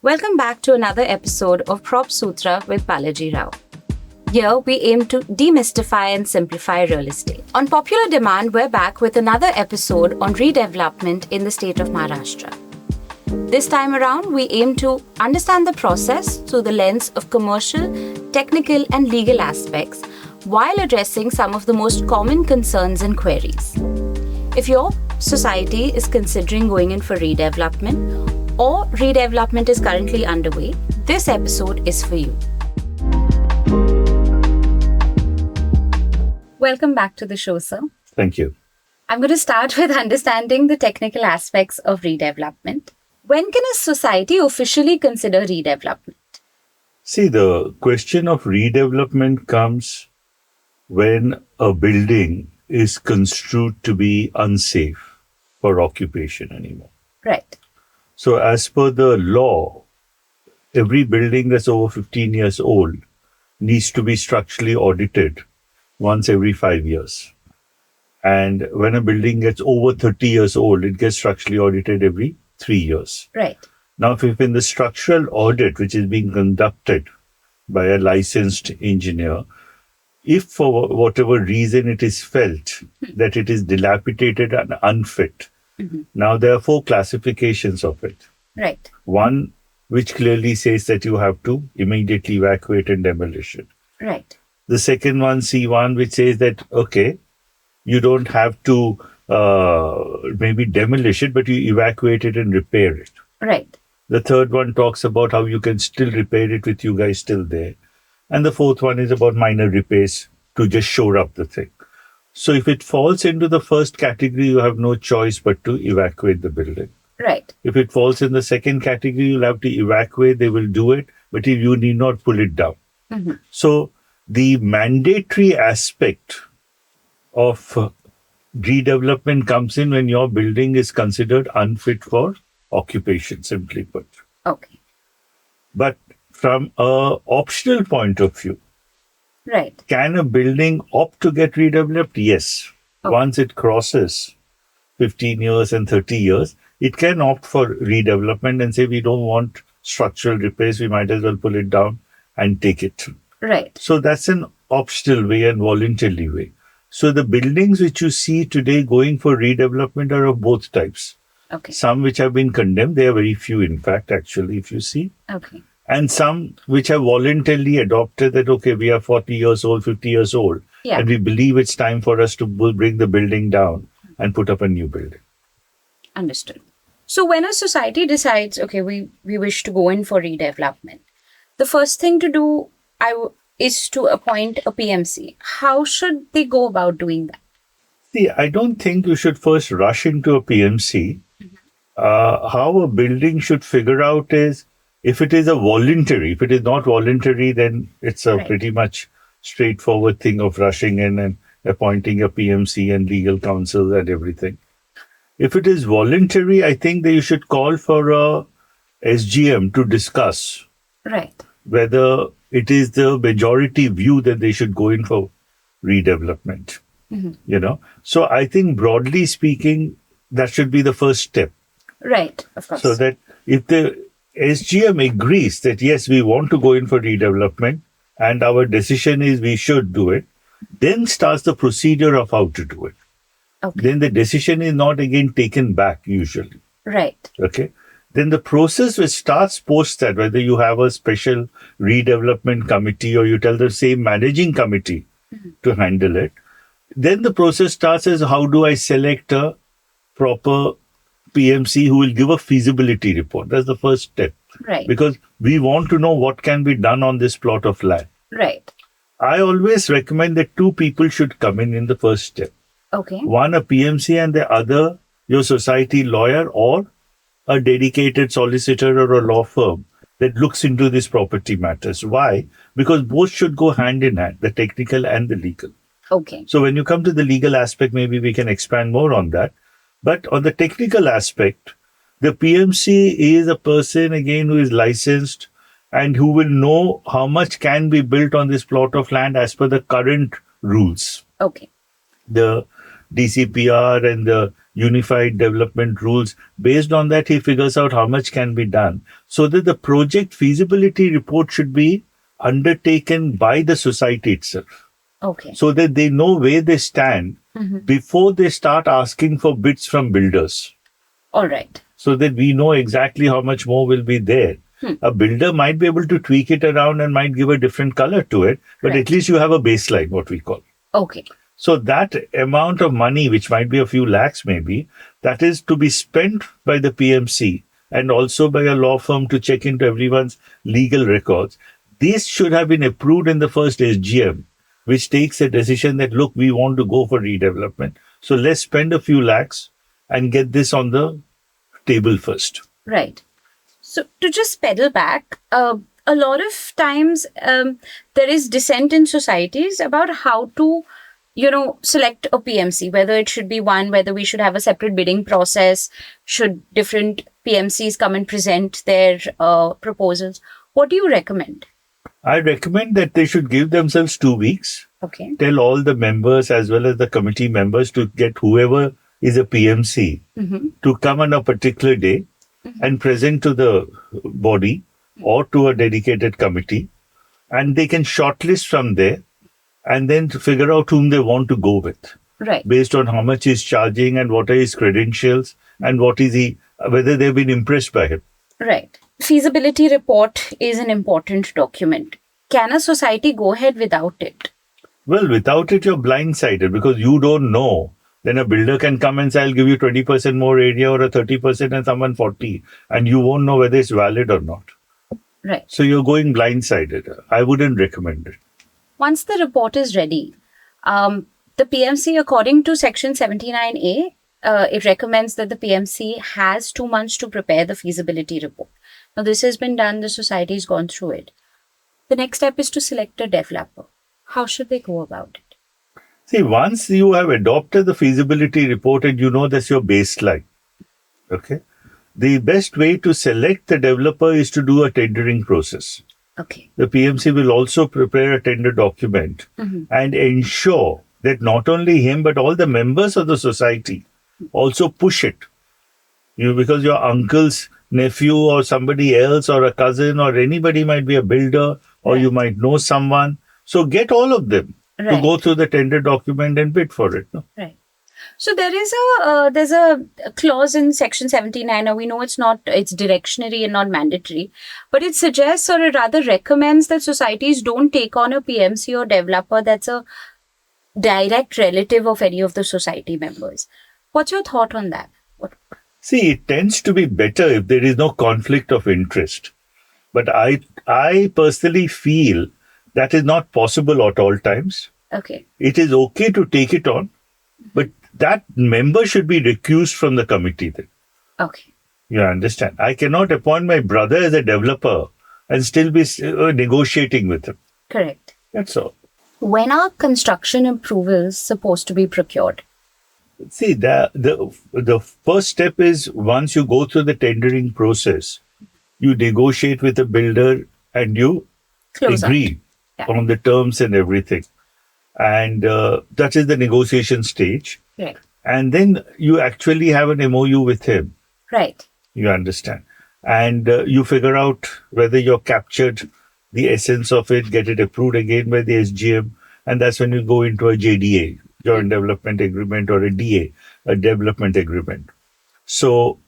Welcome back to another episode of PropSutra with Balaji Rao. Here, we aim to demystify and simplify real estate. On popular demand, we're back with another episode on redevelopment in the state of Maharashtra. This time around, we aim to understand the process through the lens of commercial, technical, and legal aspects while addressing some of the most common concerns and queries. If your society is considering going in for redevelopment or redevelopment is currently underway, this episode is for you. Welcome back to the show, sir. Thank you. I'm going to start with understanding the technical aspects of redevelopment. When can a society officially consider redevelopment? See, the question of redevelopment comes when a building is construed to be unsafe for occupation anymore. Right. So as per the law, every building that's over 15 years old needs to be structurally audited once every 5 years. And when a building gets over 30 years old, it gets structurally audited every 3 years. Right. Now, if in the structural audit, which is being conducted by a licensed engineer, if for whatever reason it is felt that it is dilapidated and unfit, now there are 4 classifications of it. Right. One, which clearly says that you have to immediately evacuate and demolish it. Right. The second one, C1, which says that, okay, you don't have to maybe demolish it, but you evacuate it and repair it. Right. The third one talks about how you can still repair it with you guys still there. And the fourth one is about minor repairs to just shore up the thing. So if it falls into the first category, you have no choice but to evacuate the building. Right. If it falls in the second category, you'll have to evacuate. They will do it, but you need not pull it down. So the mandatory aspect of redevelopment comes in when your building is considered unfit for occupation, simply put. Okay. But from an optional point of view, Right. can a building opt to get redeveloped? Yes. Okay. Once it crosses 15 years and 30 years, it can opt for redevelopment and say, we don't want structural repairs, we might as well pull it down and take it. Right. So that's an optional way and voluntarily way. So the buildings which you see today going for redevelopment are of both types. Okay. Some which have been condemned, they are very few in fact, actually, if you see. Okay. And some which have voluntarily adopted that, okay, we are 40 years old, 50 years old, Yeah. and we believe it's time for us to bring the building down and put up a new building. Understood. So when a society decides, okay, we wish to go in for redevelopment, the first thing to do is to appoint a PMC. How should they go about doing that? See, I don't think you should first rush into a PMC. How a building should figure out is, if it is a voluntary, if it is not voluntary, then it's a Right. pretty much straightforward thing of rushing in and appointing a PMC and legal counsel and everything. If it is voluntary, I think that you should call for a SGM to discuss Right. whether it is the majority view that they should go in for redevelopment. So I think broadly speaking, that should be the first step. Right. Of course. So that if the SGM agrees that yes, we want to go in for redevelopment and our decision is we should do it, then starts the procedure of how to do it. Okay. Then the decision is not again taken back usually. Right. Okay. Then the process which starts post that, whether you have a special redevelopment committee or you tell the same managing committee to handle it, then the process starts as how do I select a proper PMC who will give a feasibility report. That's the first step. Right. Because we want to know what can be done on this plot of land. Right. I always recommend that 2 people should come in the first step. Okay. One, a PMC, and the other, your society lawyer or a dedicated solicitor or a law firm that looks into these property matters. Why? Because both should go hand in hand, the technical and the legal. Okay. So when you come to the legal aspect, maybe we can expand more on that. But on the technical aspect, the PMC is a person, again, who is licensed and who will know how much can be built on this plot of land as per the current rules. Okay. The DCPR and the Unified Development Rules. Based on that, he figures out how much can be done, so that the project feasibility report should be undertaken by the society itself. Okay. So that they know where they stand before they start asking for bids from builders. All right. So that we know exactly how much more will be there. A builder might be able to tweak it around and might give a different color to it, but Right. at least you have a baseline, what we call. Okay. So that amount of money, which might be a few lakhs maybe, that is to be spent by the PMC and also by a law firm to check into everyone's legal records. This should have been approved in the first SGM, which takes a decision that, look, we want to go for redevelopment. So let's spend a few lakhs and get this on the table first. Right. So to just pedal back, a lot of times there is dissent in societies about how to, select a PMC, whether it should be one, whether we should have a separate bidding process, should different PMCs come and present their proposals. What do you recommend? I recommend that they should give themselves 2 weeks. Okay. Tell all the members as well as the committee members to get whoever is a PMC to come on a particular day and present to the body or to a dedicated committee, and they can shortlist from there and then to figure out whom they want to go with. Right. Based on how much he's charging and what are his credentials and what is he, whether they've been impressed by him. Right. Feasibility report is an important document. Can a society go ahead without it? Well, without it, you're blindsided because you don't know. Then a builder can come and say, I'll give you 20% more area or a 30% and someone 40%, and you won't know whether it's valid or not. Right. So you're going blindsided. I wouldn't recommend it. Once the report is ready, the PMC, according to Section 79A, it recommends that the PMC has 2 months to prepare the feasibility report. Now, this has been done. The society's gone through it. The next step is to select a developer. How should they go about it? See, once you have adopted the feasibility report and you know that's your baseline, okay, the best way to select the developer is to do a tendering process. Okay. The PMC will also prepare a tender document and ensure that not only him, but all the members of the society also push it. Because your uncle's nephew or somebody else or a cousin or anybody might be a builder or you might know someone. So get all of them to go through the tender document and bid for it. No? Right. So there's a clause in Section 79. Now we know it's directionary and not mandatory, but it suggests or it rather recommends that societies don't take on a PMC or developer that's a direct relative of any of the society members. What's your thought on that? See, it tends to be better if there is no conflict of interest. But I personally feel that is not possible at all times. Okay. It is okay to take it on, but that member should be recused from the committee then. Okay. You understand? I cannot appoint my brother as a developer and still be negotiating with him. Correct. That's all. When are construction approvals supposed to be procured? See, the first step is once you go through the tendering process, you negotiate with the builder and you agree on the terms and everything. And that is the negotiation stage. Right. And then you actually have an MOU with him. Right. You understand. And you figure out whether you've captured the essence of it, get it approved again by the SGM. And that's when you go into a JDA, Joint Development Agreement, or a DA, a Development Agreement. So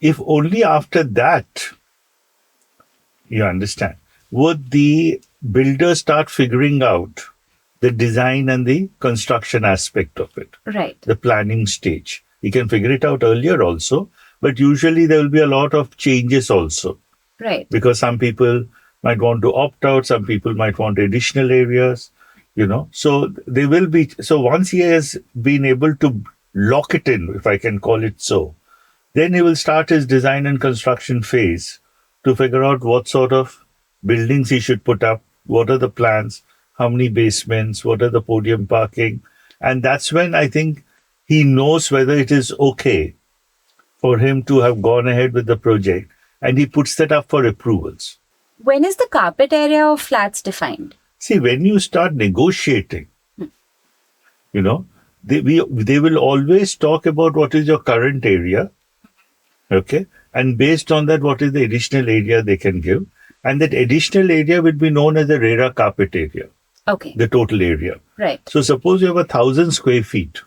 if only after that, you understand, would the builder start figuring out the design and the construction aspect of it. Right. The planning stage. You can figure it out earlier also, but usually there will be a lot of changes also. Right. Because some people might want to opt out, some people might want additional areas, So there will be, so once he has been able to lock it in, if I can call it so, then he will start his design and construction phase to figure out what sort of buildings he should put up, what are the plans, how many basements, what are the podium parking. And that's when I think he knows whether it is okay for him to have gone ahead with the project, and he puts that up for approvals. When is the carpet area of flats defined? See, when you start negotiating, they will always talk about what is your current area, okay? And based on that, what is the additional area they can give? And that additional area will be known as the RERA carpet area. Okay. The total area. Right. So suppose you have 1,000 square feet.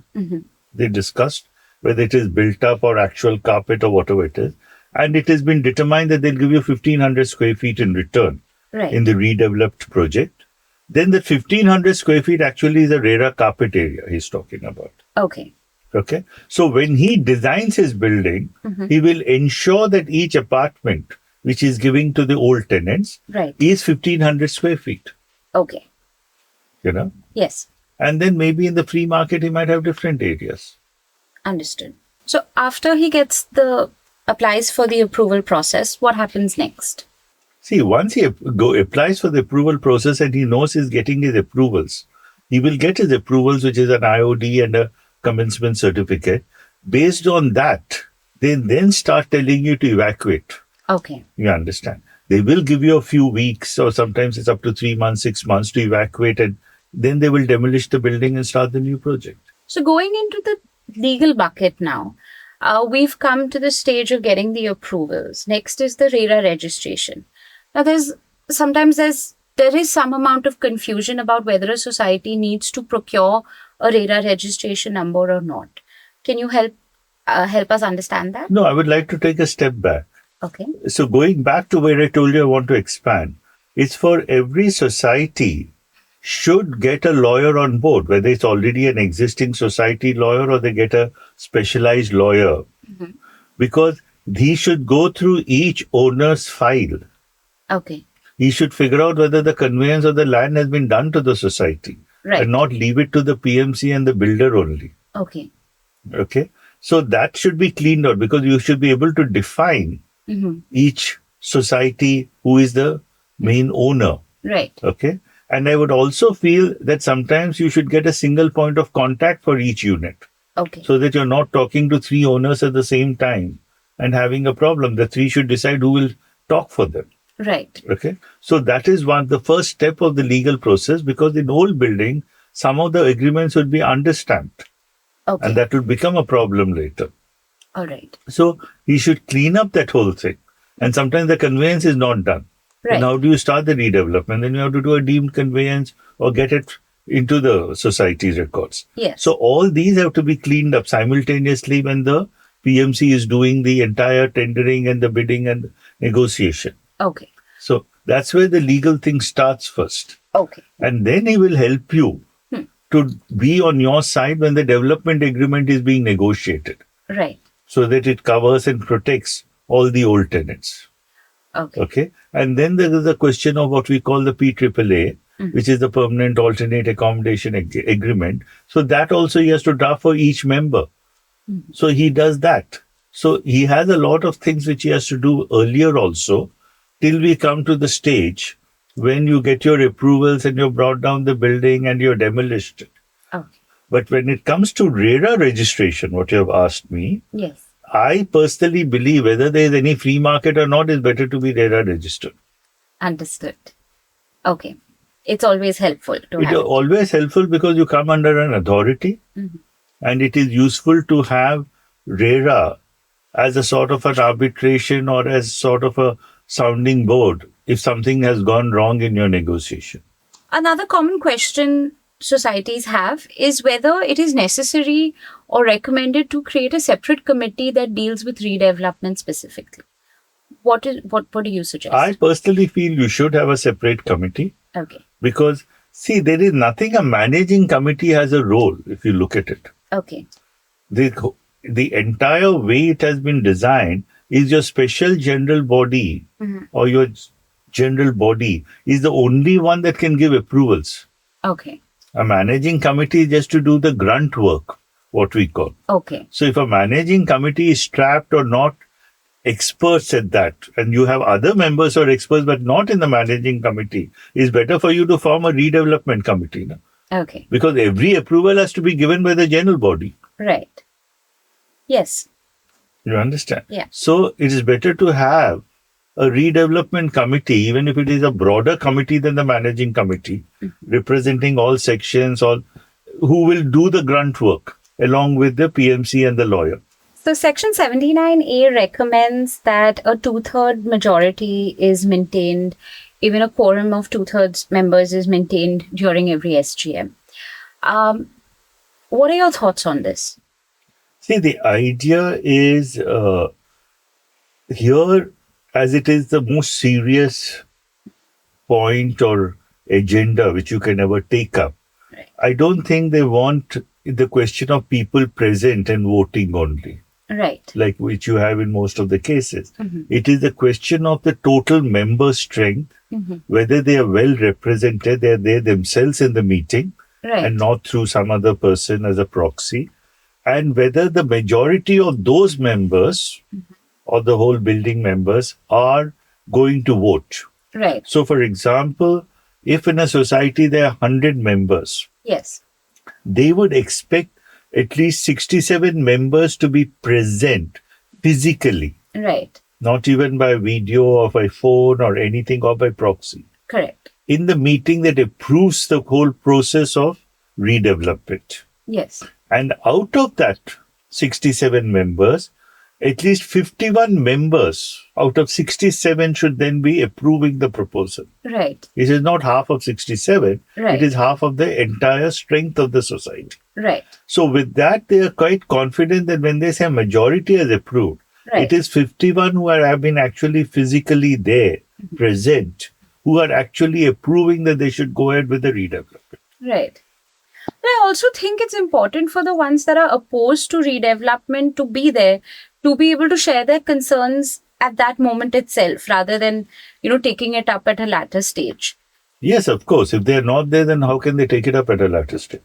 They discussed whether it is built up or actual carpet or whatever it is. And it has been determined that they'll give you 1,500 square feet in return in the redeveloped project. Then the 1,500 square feet actually is a RERA carpet area he's talking about. Okay. Okay. So when he designs his building, he will ensure that each apartment which is giving to the old tenants is 1,500 square feet. Okay. You know? Yes. And then maybe in the free market, he might have different areas. Understood. So after he applies for the approval process, what happens next? See, once he applies for the approval process and he knows he's getting his approvals, he will get his approvals, which is an IOD and a commencement certificate. Based on that, they then start telling you to evacuate. Okay. You understand? They will give you a few weeks, or sometimes it's up to 3 months, 6 months to evacuate, and then they will demolish the building and start the new project. So going into the legal bucket now, we've come to the stage of getting the approvals. Next is the RERA registration. Now, there is some amount of confusion about whether a society needs to procure a RERA registration number or not. Can you help us understand that? No, I would like to take a step back. Okay. So going back to where I told you I want to expand, it's for every society should get a lawyer on board, whether it's already an existing society lawyer or they get a specialized lawyer, because he should go through each owner's file. Okay. He should figure out whether the conveyance of the land has been done to the society and not leave it to the PMC and the builder only. Okay. Okay. So that should be cleaned out, because you should be able to define each society who is the main owner. Right. Okay. And I would also feel that sometimes you should get a single point of contact for each unit. Okay. So that you're not talking to 3 owners at the same time and having a problem. The 3 should decide who will talk for them. Right. Okay. So that is the first step of the legal process, because in old building, some of the agreements would be understamped. Okay. And that would become a problem later. All right. So he should clean up that whole thing. And sometimes the conveyance is not done. Right. And how do you start the redevelopment? Then you have to do a deemed conveyance or get it into the society's records. Yes. So all these have to be cleaned up simultaneously when the PMC is doing the entire tendering and the bidding and negotiation. Okay. So that's where the legal thing starts first. Okay. And then he will help you to be on your side when the development agreement is being negotiated. Right. So that it covers and protects all the old tenants. Okay. Okay. And then there is a question of what we call the PAAA, which is the Permanent Alternate Accommodation Agreement. So that also he has to draft for each member. So he does that. So he has a lot of things which he has to do earlier also, till we come to the stage when you get your approvals and you've brought down the building and you're demolished it. Okay. But when it comes to RERA registration, what you have asked me, Yes. I personally believe whether there is any free market or not, is better to be RERA registered. Understood. Okay. It's always helpful to have It is always helpful because you come under an authority, and it is useful to have RERA as a sort of an arbitration or as sort of a sounding board if something has gone wrong in your negotiation. Another common question societies have is whether it is necessary or recommended to create a separate committee that deals with redevelopment specifically. What do you suggest? I personally feel you should have a separate committee. Okay. Because, see, there is nothing a managing committee has a role if you look at it. Okay. The entire way it has been designed is your special general body or your general body is the only one that can give approvals. Okay. A managing committee is just to do the grunt work, what we call. Okay. So if a managing committee is strapped or not experts at that, and you have other members who are experts but not in the managing committee, it's better for you to form a redevelopment committee. No? Okay. Because every approval has to be given by the general body. Right. Yes. You understand? Yeah. So it is better to have a redevelopment committee, even if it is a broader committee than the managing committee, representing all sections, all who will do the grunt work along with the PMC and the lawyer. So Section 79A recommends that a 2/3 majority is maintained, even a quorum of 2/3 members is maintained during every SGM. What are your thoughts on this? See, the idea is here, as it is the most serious point or agenda which you can ever take up. Right. I don't think they want the question of people present and voting only, Right. like which you have in most of the cases. Mhm. It is the question of the total member strength, whether they are well represented, they are there themselves in the meeting Right. and not through some other person as a proxy, and whether the majority of those members or the whole building members are going to vote. Right. So, for example, if in a society there are 100 members, Yes. they would expect at least 67 members to be present physically, Right. not even by video or by phone or anything or by proxy, Correct. in the meeting that approves the whole process of redevelopment. Yes. And out of that 67 members, at least 51 members out of 67 should then be approving the proposal. Right. It is not half of 67. Right. It is half of the entire strength of the society. Right. So with that, they are quite confident that when they say majority has approved, Right. it is 51 who have been actually physically there, present, who are actually approving that they should go ahead with the redevelopment. Right. But I also think it's important for the ones that are opposed to redevelopment to be there, to be able to share their concerns at that moment itself, rather than, taking it up at a later stage. Yes, of course. If they are not there, then how can they take it up at a later stage?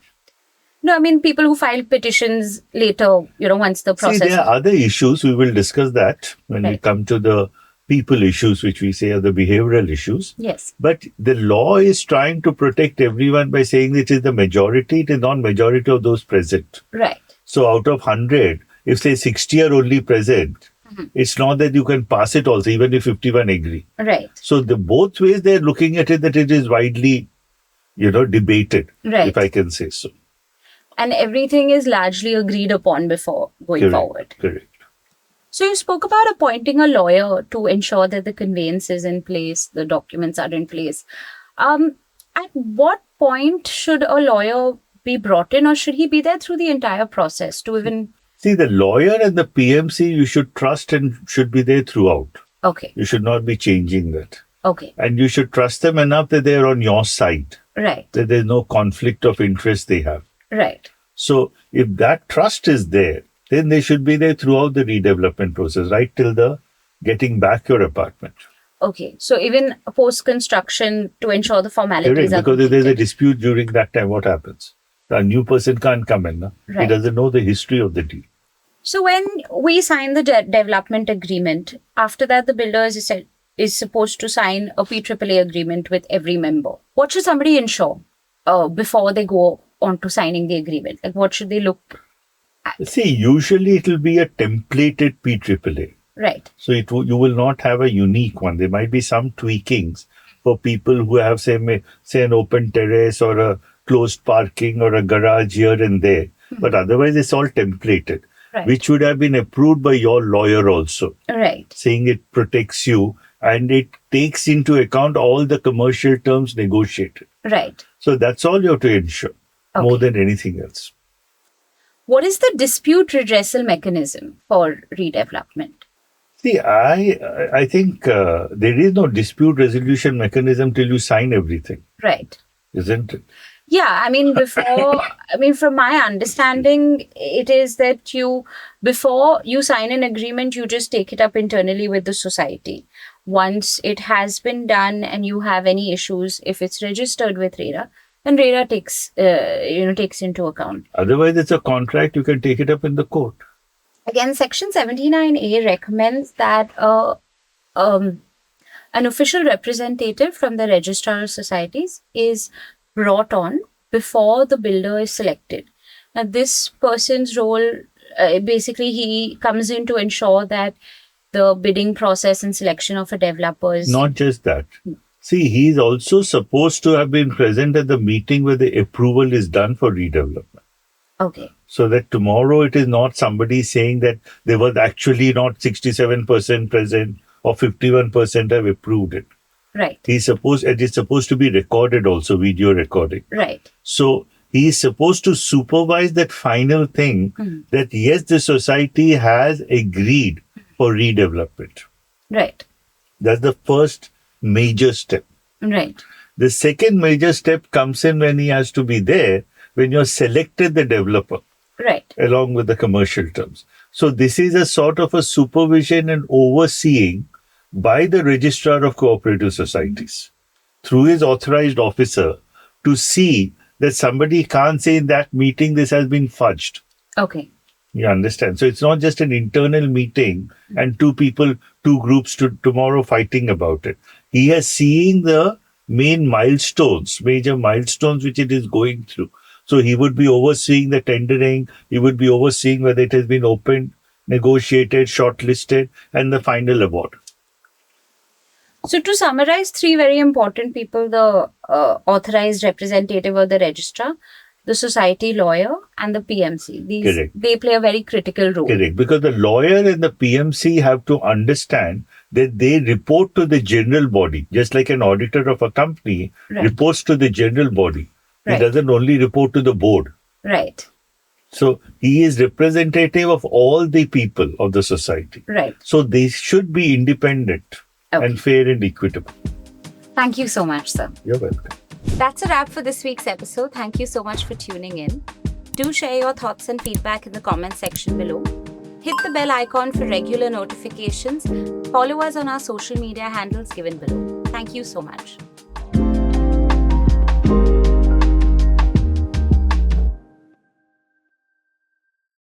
No, I mean, people who file petitions later, once the process... See, there are other issues. We will discuss that when we Right. come to the people issues, which we say are the behavioral issues. Yes. But the law is trying to protect everyone by saying it is the majority, it is not majority of those present. Right. So out of 100, if say 60 are only present, it's not that you can pass it also, even if 51 agree. Right. So the both ways they're looking at it, that it is widely, debated, Right. if I can say so. And everything is largely agreed upon before going forward. Correct. So you spoke about appointing a lawyer to ensure that the conveyance is in place, the documents are in place. At what point should a lawyer be brought in, or should he be there through the entire process to even... See, the lawyer and the PMC, you should trust and should be there throughout. Okay. You should not be changing that. Okay. And you should trust them enough that they are on your side, Right. that there's no conflict of interest they have. Right. So if that trust is there, then they should be there throughout the redevelopment process, right till the getting back your apartment. Okay. So even post-construction, to ensure the formalities Correct, are because if there's a completed. dispute during that time, what happens? A new person can't come in. No? He Right. doesn't know the history of the deal. So when we sign the development agreement, after that the builder is supposed to sign a PAAA agreement with every member. What should somebody ensure before they go on to signing the agreement? Like, what should they look at? See, usually it will be a templated PAAA. Right. So you will not have a unique one. There might be some tweakings for people who have, say an open terrace or a closed parking or a garage here and there. But otherwise, it's all templated, Right. which would have been approved by your lawyer also, Right. saying it protects you and it takes into account all the commercial terms negotiated. Right. So that's all you have to ensure, more Okay. than anything else. What is the dispute redressal mechanism for redevelopment? See, I think there is no dispute resolution mechanism till you sign everything, Right. isn't it? Yeah, from my understanding, it is that before you sign an agreement, you just take it up internally with the society. Once it has been done and you have any issues, if it's registered with RERA, then RERA takes into account. Otherwise, it's a contract, you can take it up in the court. Again, Section 79A recommends that an official representative from the Registrar societies is brought on before the builder is selected. Now, this person's role, basically, he comes in to ensure that the bidding process and selection of a developer is... Not just that. See, he's also supposed to have been present at the meeting where the approval is done for redevelopment. Okay. So that tomorrow it is not somebody saying that there was actually not 67% present or 51% have approved it. Right. It is supposed to be recorded also, video recording. Right. So he is supposed to supervise that final thing that yes, the society has agreed for redevelopment. Right. That's the first major step. Right. The second major step comes in when he has to be there when you're selected the developer. Right. Along with the commercial terms. So this is a sort of a supervision and overseeing by the Registrar of Cooperative Societies through his authorized officer to see that somebody can't say in that meeting this has been fudged. Okay. You understand? So it's not just an internal meeting and two groups tomorrow fighting about it. He is seeing the major milestones which it is going through. So he would be overseeing the tendering, he would be overseeing whether it has been opened, negotiated, shortlisted, and the final award. So to summarize, three very important people: the authorized representative of the registrar, the society lawyer, and the PMC. Correct. They play a very critical role. Correct. Because the lawyer and the PMC have to understand that they report to the general body, just like an auditor of a company reports to the general body. He doesn't only report to the board. Right. So he is representative of all the people of the society. Right. So they should be independent and fair and equitable. Thank you so much, sir. You're welcome. That's a wrap for this week's episode. Thank you so much for tuning in. Do share your thoughts and feedback in the comment section below. Hit the bell icon for regular notifications. Follow us on our social media handles given below. Thank you so much.